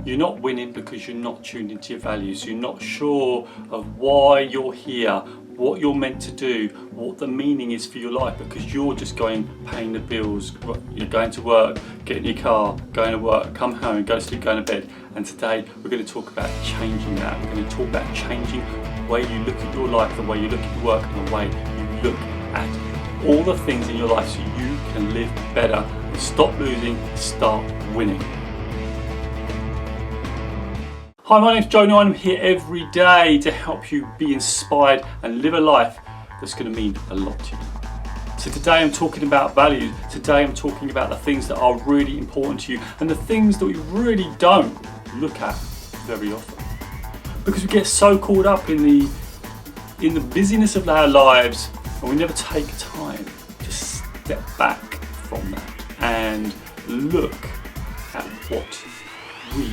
You're not winning because you're not tuned into your values. You're not sure of why you're here, what you're meant to do, what the meaning is for your life, because you're just paying the bills, you're going to work, getting your car, going to work, come home, go to sleep, going to bed. And today we're going to talk about changing that. We're going to talk about changing the way you look at your life, the way you look at your work, and the way you look at all the things in your life so you can live better, stop losing, start winning. Hi, my name's Joe and I'm here every day to help you be inspired and live a life that's going to mean a lot to you. So today I'm talking about values. Today I'm talking about the things that are really important to you and the things that we really don't look at very often. Because we get so caught up in the busyness of our lives and we never take time to step back from that and look at what we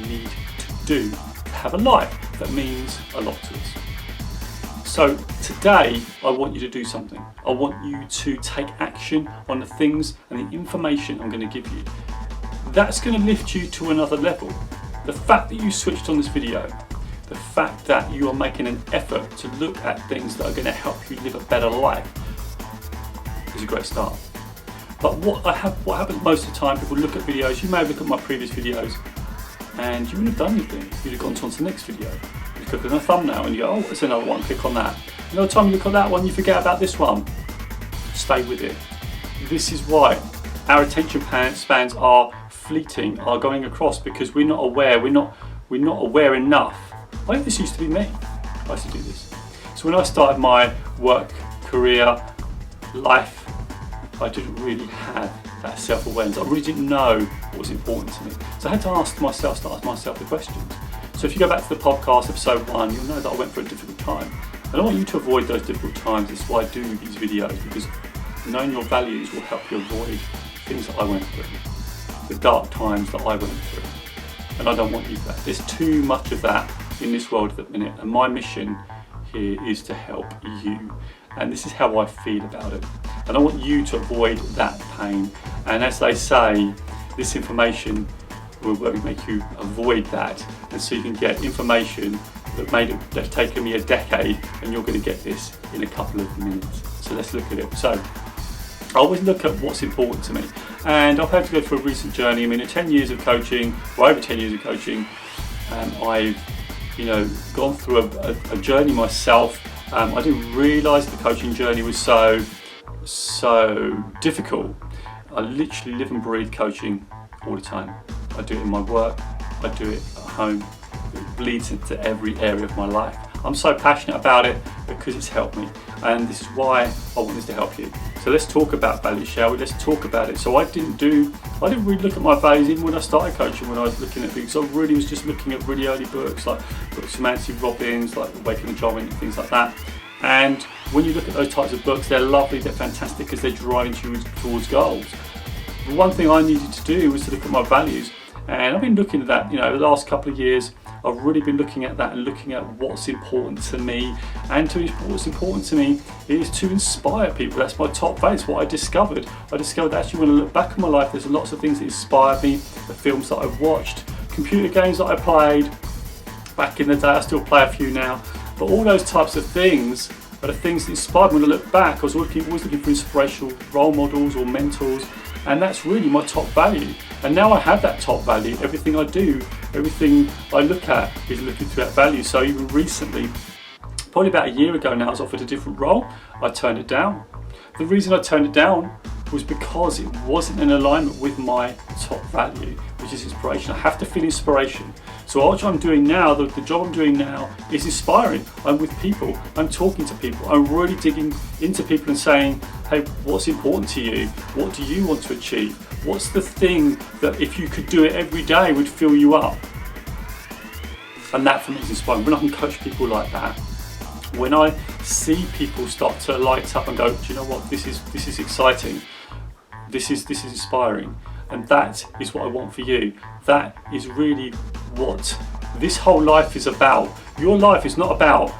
need to do to have a life that means a lot to us. So today I want you to do something. I want you to take action on the things and the information I'm going to give you. That's going to lift you to another level. The fact that you switched on this video, the fact that you are making an effort to look at things that are going to help you live a better life is a great start. But what happens most of the time, people look at videos, you may have looked at my previous videos, and you wouldn't have done anything. You'd have gone on to the next video. You click on a thumbnail and you go, oh, it's another one, click on that. Another time you look at that one, you forget about this one. Stay with it. This is why our attention spans are fleeting, are going across, because we're not aware, we're not aware enough. I think this used to be me. I used to do this. So when I started my work, career, life, I didn't really have that self-awareness. I really didn't know what was important to me. So I had to start ask myself the questions. So if you go back to the podcast episode 1, you'll know that I went through a difficult time. And I want you to avoid those difficult times. That's why I do these videos, because knowing your values will help you avoid things that I went through, the dark times that I went through. And I don't want you to that. There's too much of that in this world at the minute. And my mission here is to help you. And this is how I feel about it. And I want you to avoid that pain. And as they say, this information will make you avoid that. And so you can get information that's taken me a decade, and you're going to get this in a couple of minutes. So let's look at it. So I always look at what's important to me. And I've had to go through a recent journey. I mean, in 10 years of coaching, or over 10 years of coaching, I've gone through a journey myself. I didn't realise the coaching journey was so difficult. I literally live and breathe coaching all the time. I do it in my work, I do it at home. It bleeds into every area of my life. I'm so passionate about it because it's helped me, and this is why I want this to help you. So let's talk about values, shall we? Let's talk about it. So I didn't really look at my values even when I started coaching, when I was looking at things. I really was just looking at really early books, like books from Anthony Robbins, like Awaken the Giant and things like that. And when you look at those types of books, they're lovely, they're fantastic because they're driving you towards goals. The one thing I needed to do was to look at my values, and I've been looking at that, the last couple of years. I've really been looking at that and looking at what's important to me. And what's important to me is to inspire people. That's my top value. It's what I discovered. I discovered that actually when I look back on my life, there's lots of things that inspired me. The films that I've watched, computer games that I played back in the day. I still play a few now. But all those types of things are the things that inspired me. When I look back, I was always looking for inspirational role models or mentors. And that's really my top value. And now I have that top value. Everything I do, everything I look at is looking through that value. So even recently, probably about a year ago now, I was offered a different role. I turned it down. The reason I turned it down was because it wasn't in alignment with my top value, which is inspiration. I have to feel inspiration. So what I'm doing now, the job I'm doing now is inspiring. I'm with people, I'm talking to people, I'm really digging into people and saying, hey, what's important to you? What do you want to achieve? What's the thing that if you could do it every day would fill you up? And that for me is inspiring. When I can coach people like that, when I see people start to light up and go, do you know what, this is exciting, this is inspiring, and that is what I want for you. That is really what this whole life is about. Your life is not about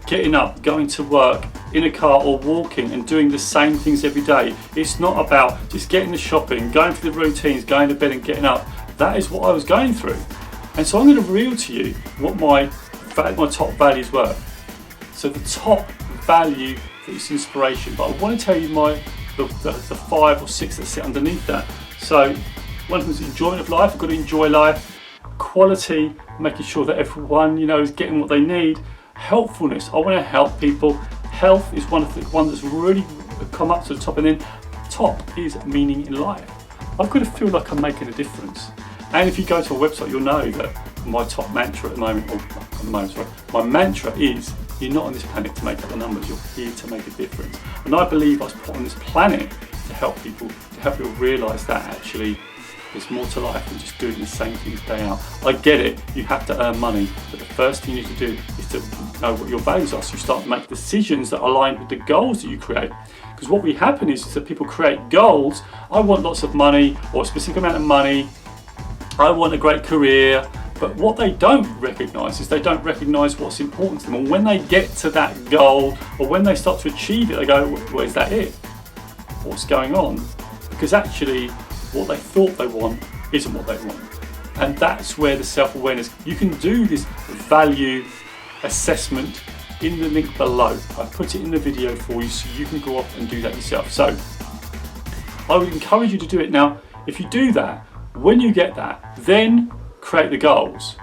getting up, going to work, in a car or walking and doing the same things every day. It's not about just getting the shopping, going through the routines, going to bed and getting up. That is what I was going through. And so I'm going to reveal to you what my top values were. So the top value is inspiration, but I want to tell you the 5 or 6 that sit underneath that. So one of them is enjoyment of life. I've got to enjoy life. Quality, making sure that everyone is getting what they need. Helpfulness, I want to help people. Health is one that's really come up to the top, and then top is meaning in life. I've got to feel like I'm making a difference. And if you go to a website, you'll know that my top mantra at the moment, my mantra is, you're not on this planet to make up the numbers, you're here to make a difference. And I believe I was put on this planet to help people realise that actually there's more to life than just doing the same things day out. I get it, you have to earn money, but the first thing you need to do is to know what your values are, so you start to make decisions that align with the goals that you create. Because what will happen is that people create goals. I want lots of money, or a specific amount of money, I want a great career, but what they don't recognise is they don't recognise what's important to them. And when they get to that goal, or when they start to achieve it, they go, well, is that it? What's going on? Because actually, what they thought they want isn't what they want. And that's where the self-awareness, you can do this value assessment in the link below. I put it in the video for you so you can go off and do that yourself. So I would encourage you to do it. Now, if you do that, when you get that, then create the goals.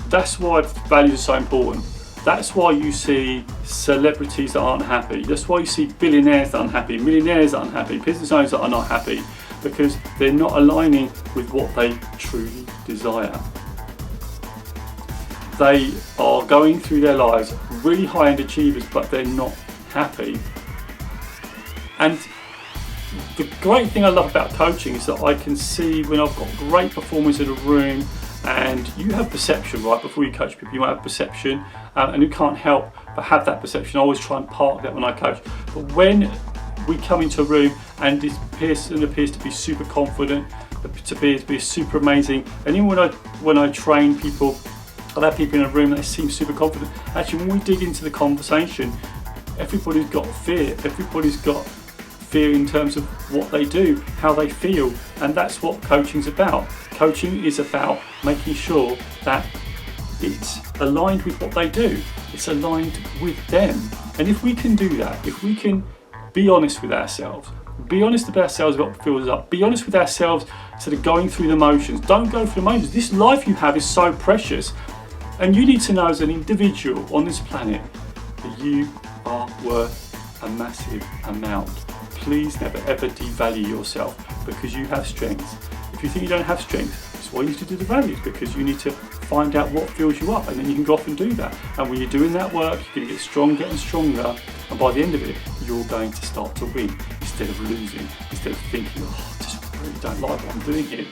That's why values are so important. That's why you see celebrities that aren't happy. That's why you see billionaires that are unhappy, millionaires that are unhappy, business owners that are not happy, because they're not aligning with what they truly desire. They are going through their lives really high-end achievers, but they're not happy. And the great thing I love about coaching is that I can see when I've got great performers in a room, and you have perception, right? Before you coach people, you might have perception, and you can't help but have that perception. I always try and park that when I coach. But when we come into a room and this person appears to be super confident, to be super amazing, and even when I train people, I'll have people in a room that seem super confident. Actually, when we dig into the conversation, everybody's got fear. Everybody's got fear in terms of what they do, how they feel, and that's what coaching's about. Coaching is about making sure that it's aligned with what they do. It's aligned with them. And if we can do that, if we can be honest with ourselves, be honest about ourselves about what fills us up, be honest with ourselves instead of going through the motions. Don't go through the motions. This life you have is so precious. And you need to know as an individual on this planet that you are worth a massive amount. Please never ever devalue yourself because you have strengths. If you think you don't have strength, that's why you need to do the values, because you need to find out what fills you up, and then you can go off and do that. And when you're doing that work, you're going to get stronger and stronger, and by the end of it, you're going to start to win instead of losing, instead of thinking, oh, I just really don't like what I'm doing here.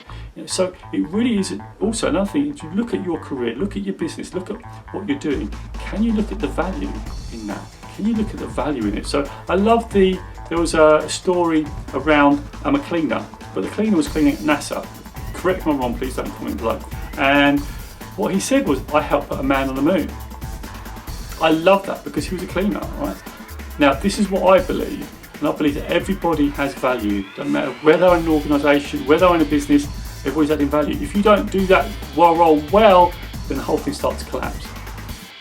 So it really is also another thing. To look at your career, look at your business, look at what you're doing. Can you look at the value in that? Can you look at the value in it? So I love there was a story around a cleaner, but the cleaner was cleaning at NASA. Correct me if I'm wrong, please don't comment below. And what he said was, I helped put a man on the moon. I love that because he was a cleaner, right? Now, this is what I believe, and I believe that everybody has value. Doesn't matter whether they're in an organisation, whether they're in a business, everybody's adding value. If you don't do that role well, then the whole thing starts to collapse.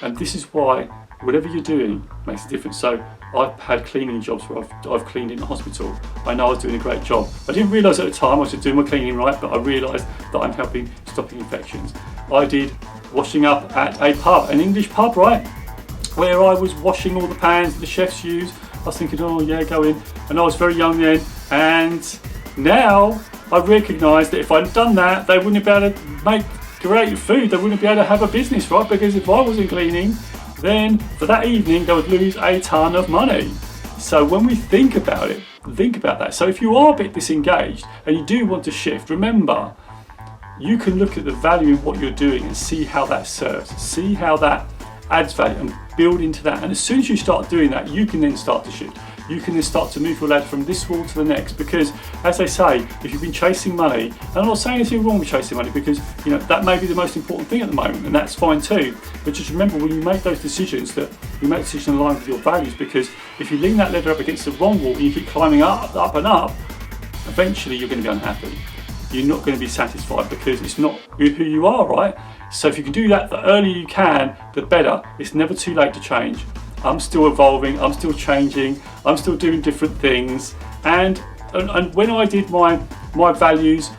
And this is why whatever you're doing makes a difference. So I've had cleaning jobs where I've cleaned in a hospital. I know I was doing a great job. I didn't realise at the time I was doing my cleaning right, but I realised that I'm helping stopping infections. I did washing up at a pub, an English pub, right, where I was washing all the pans that the chefs use. I was thinking, oh yeah, go in. And I was very young then, and now I recognise that if I'd done that, they wouldn't be able to make great food. They wouldn't be able to have a business, right? Because if I wasn't cleaning, then for that evening they would lose a ton of money. So when we think about it, think about that. So if you are a bit disengaged and you do want to shift, remember, you can look at the value in what you're doing and see how that serves, see how that adds value, and build into that. And as soon as you start doing that, you can then start to shift. You can then start to move your ladder from this wall to the next, because as they say, if you've been chasing money, and I'm not saying anything wrong with chasing money, because that may be the most important thing at the moment, and that's fine too. But just remember, when you make those decisions, that you make decisions in line with your values, because if you lean that ladder up against the wrong wall and you keep climbing up and up, eventually you're going to be unhappy. you're not going to be satisfied, because it's not who you are, right? So if you can do that, the earlier you can, the better. It's never too late to change. I'm still evolving, I'm still changing, I'm still doing different things. And when I did my values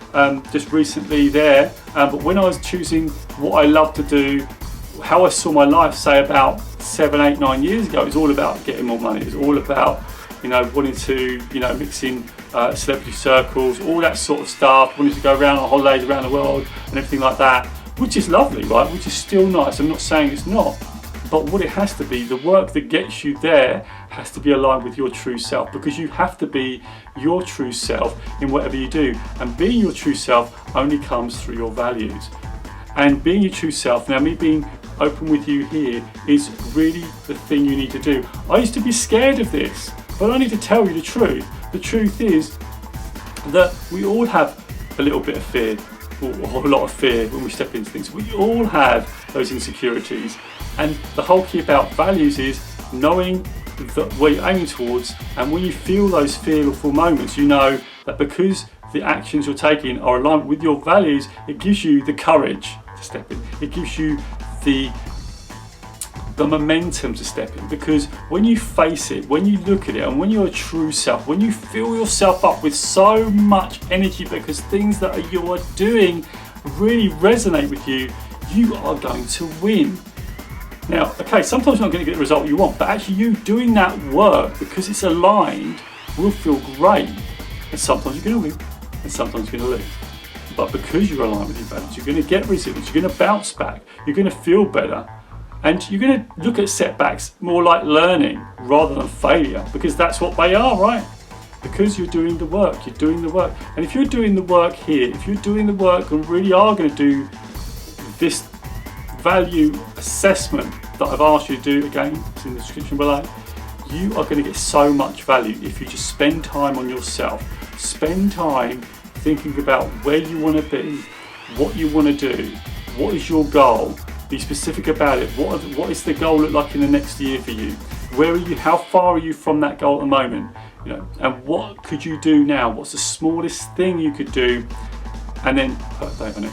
just recently there, but when I was choosing what I love to do, how I saw my life, say about 7, 8, 9 years ago, it was all about getting more money. It was all about, wanting to, mix in celebrity circles, all that sort of stuff, wanting to go around on holidays around the world and everything like that, which is lovely, right? Which is still nice. I'm not saying it's not. But what it has to be, the work that gets you there has to be aligned with your true self, because you have to be your true self in whatever you do. And being your true self only comes through your values. And being your true self, now me being open with you here, is really the thing you need to do. I used to be scared of this, but I need to tell you the truth. The truth is that we all have a little bit of fear, or a lot of fear when we step into things. We all have those insecurities. And the whole key about values is knowing where you're aiming towards, and when you feel those fearful moments, you know that because the actions you're taking are aligned with your values, it gives you the courage to step in. It gives you the momentum to step in, because when you face it, when you look at it, and when you're a true self, when you fill yourself up with so much energy because things that you are doing really resonate with you, you are going to win. Now, okay, sometimes you're not going to get the result you want, but actually you doing that work, because it's aligned, will feel great. And sometimes you're going to win, and sometimes you're going to lose. But because you're aligned with your values, you're going to get resilience, you're going to bounce back, you're going to feel better, and you're going to look at setbacks more like learning rather than failure, because that's what they are, right? Because you're doing the work, you're doing the work. And if you're doing the work here, if you're doing the work and really are going to do this value assessment that I've asked you to do, again, it's in the description below, you are going to get so much value if you just spend time on yourself. Spend time thinking about where you want to be, what you want to do, what is your goal, be specific about it. What is the goal look like in the next year for you? Where are you, how far are you from that goal at the moment? And what could you do now? What's the smallest thing you could do? And then put a date on it.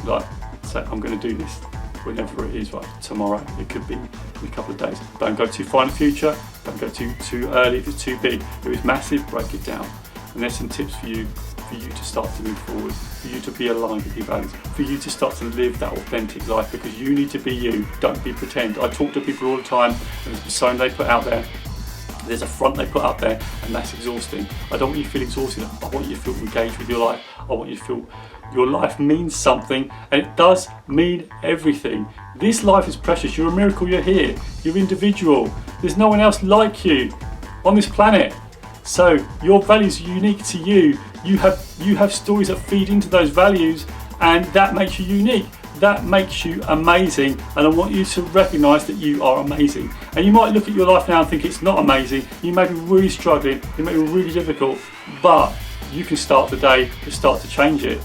Like, say, I'm going to do this whenever it is, right? Tomorrow, it could be in a couple of days. Don't go too far in the future, don't go too early if it's too big. If it's massive, break it down. And there's some tips for you to start to move forward, for you to be aligned with your values, for you to start to live that authentic life, because you need to be you, don't be pretend. I talk to people all the time, and there's a persona they put out there, there's a front they put up there, and that's exhausting. I don't want you to feel exhausted, I want you to feel engaged with your life, I want you to feel your life means something, and it does mean everything. This life is precious, you're a miracle, you're here, you're individual, there's no one else like you on this planet. So your values are unique to you. You have stories that feed into those values, and that makes you unique. That makes you amazing, and I want you to recognise that you are amazing. And you might look at your life now and think it's not amazing. You may be really struggling, it may be really difficult, but you can start today to start to change it.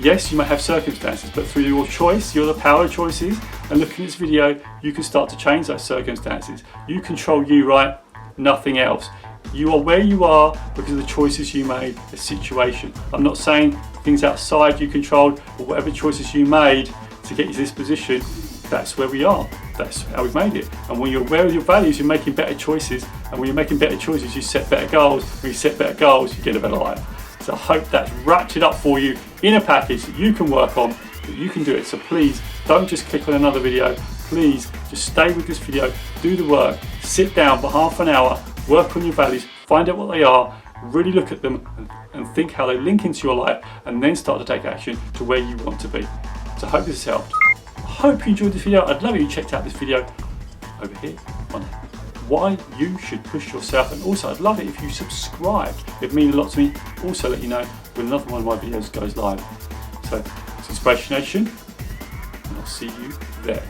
Yes, you may have circumstances, but through your choice, you're the power of choices, and looking at this video, you can start to change those circumstances. You control you, right? Nothing else. You are where you are because of the choices you made, the situation. I'm not saying things outside you controlled, or whatever choices you made to get you to this position, that's where we are. That's how we've made it. And when you're aware of your values, you're making better choices. And when you're making better choices, you set better goals. When you set better goals, you get a better life. So I hope that's wrapped it up for you in a package that you can work on, that you can do it. So please don't just click on another video. Please just stay with this video, do the work, sit down for half an hour, work on your values, find out what they are, really look at them and think how they link into your life, and then start to take action to where you want to be. So I hope this has helped. I hope you enjoyed this video. I'd love it if you checked out this video over here on why you should push yourself, and also I'd love it if you subscribed. It'd mean a lot to me. Also let you know when another one of my videos goes live. So it's Inspiration Nation, and I'll see you there.